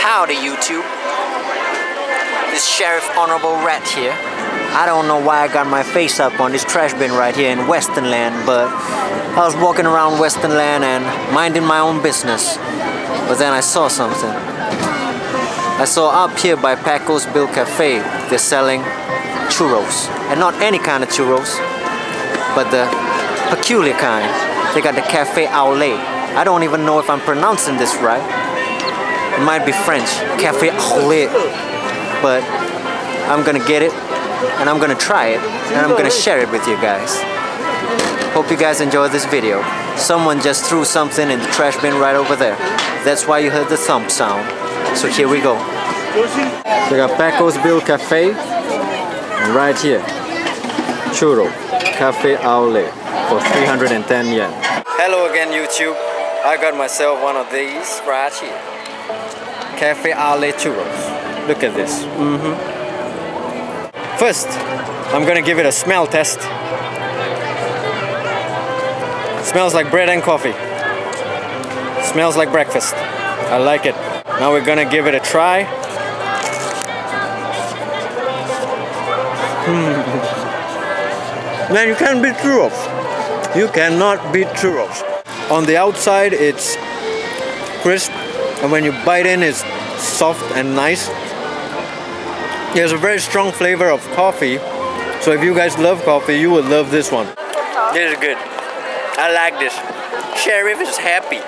Howdy YouTube, this Sheriff Honorable Rat here. I don't know why I got my face up on this trash bin right here in Westernland, but I was walking around Westernland and minding my own business. But then I saw something. I saw up here by Paco's Bill Cafe, they're selling churros. And not any kind of churros, but the peculiar kind. They got the Cafe au lait. I don't even know if I'm pronouncing this right. It might be French, Cafe au lait. But I'm gonna get it, and I'm gonna try it, and I'm gonna share it with you guys. Hope you guys enjoy this video. Someone just threw something in the trash bin right over there. That's why you heard the thump sound. So here we go. We got Paco's Bill Cafe, and right here, churro, Cafe au lait for 310 yen. Hello again YouTube. I got myself one of these right here. Cafe au lait churros. Look at this. First, I'm gonna give it a smell test. Smells like bread and coffee. Smells like breakfast. I like it. Now we're gonna give it a try. Man, you can't beat churros. You cannot beat churros. On the outside, it's crisp, and when you bite in, it's soft and nice. There's a very strong flavor of coffee, so if you guys love coffee, you will love this one. This is good. I like this. Sheriff is happy.